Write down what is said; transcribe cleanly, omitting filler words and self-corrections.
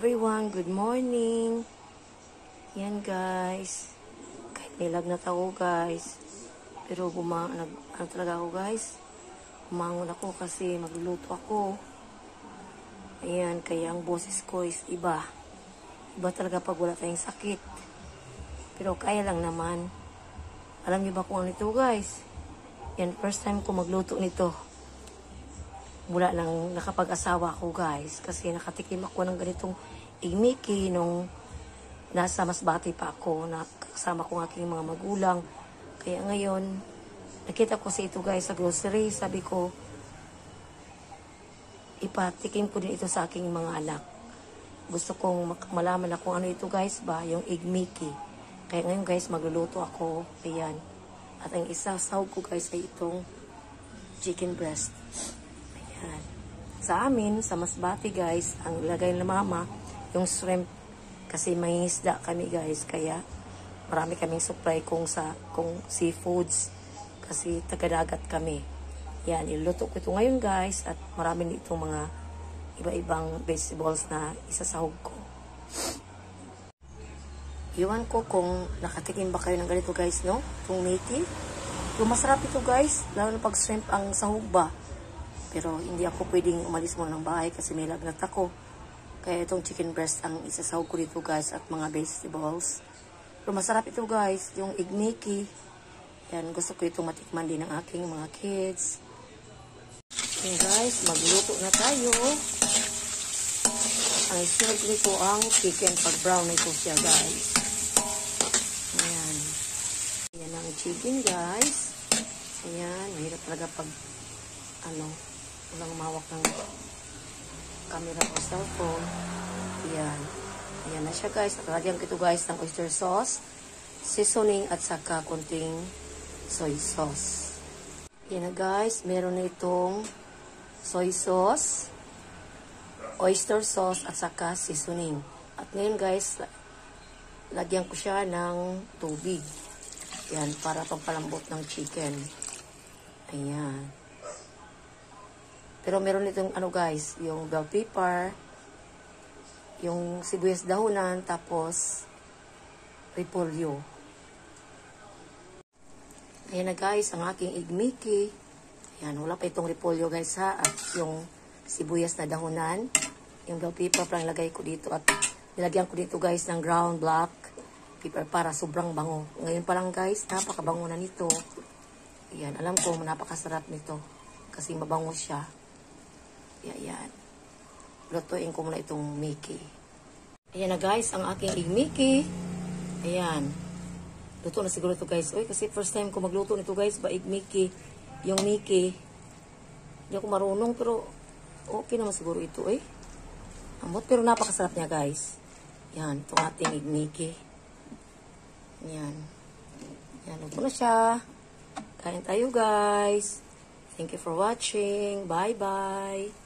everyone, good morning. Yan guys. Kahit nilagnat ako guys. Pero ano talaga ako guys. Umangon ako kasi magluluto ako. Ayan, kaya ang boses ko is iba. Iba talaga pag wala tayong sakit. Pero kaya lang naman. Alam niyo ba kung ano ito guys? Yan, first time ko magluto nito. Mula lang nakapag-asawa ako guys. Kasi nakatikim ako ng ganitong igmiki nung nasa Masbate pa ako. Nakasama ko ng aking mga magulang. Kaya ngayon, nakita ko si ito guys sa grocery. Sabi ko, ipatikim ko din ito sa aking mga anak. Gusto kong malaman na kung ano ito guys ba, yung igmiki. Kaya ngayon guys, magluluto ako. Ayan. At ang isa sahog ko guys ay itong chicken breast. Ayan. Sa amin, sa Masbate guys, ang lagay ng mama, yung shrimp. Kasi may isda kami guys, kaya marami kaming supply kung seafoods. Kasi taga-dagat kami. Yan, iluto ko ito ngayon guys, at marami nitong mga iba-ibang vegetables na isasahog ko. Iwan ko kung nakatikim ba kayo ng ganito guys, no? Itong miki. Yung masarap ito guys, lalo na pag shrimp ang sahog ba. Pero hindi ako pwedeng umalis muna ng bahay kasi may lagnat ako. Kaya itong chicken breast ang isasahog ko dito guys at mga vegetables. Pero masarap ito guys, yung igmiki. Yan, gusto ko itong matikman din ng aking mga kids. Yan guys, magluto na tayo. Ang isunod nito ang chicken. Pag brown na ito siya guys. Ayan. Yan ang chicken guys. Ayan, mahirap talaga pag walang mawak ng camera o cellphone. Ayan. Ayan na siya guys. Nakalagyan ko ito guys ng oyster sauce, seasoning at saka konting soy sauce. Ayan na guys. Meron na itong soy sauce, oyster sauce at saka seasoning. At ngayon guys, lagyan ko siya ng tubig. Ayan, para pampalambot ng chicken. Ayan. Pero meron itong guys, yung bell pepper, yung sibuyas dahunan, tapos repolyo. Ayan na guys, ang aking igmiki. Ayan, wala pa itong repolyo guys ha. At yung sibuyas na dahunan, yung bell pepper parang lagay ko dito. At nilagyan ko dito guys ng ground black pepper para sobrang bango. Ngayon pa lang guys, napakabango na nito. Ayan, alam ko napakasarap nito. Kasi mabango siya. Ayan. Lutuin ko muna itong miki. Ayan na guys, ang aking igmiki. Ayan. Luto na siguro ito guys. Uy, kasi first time ko magluto nito guys, ba igmiki. Yung miki. Hindi ako marunong pero okay naman siguro ito eh. Amot pero napakasarap niya guys. Ayan, itong ating igmiki. Ayan. Ayan, luto na siya. Kain tayo guys. Thank you for watching. Bye-bye.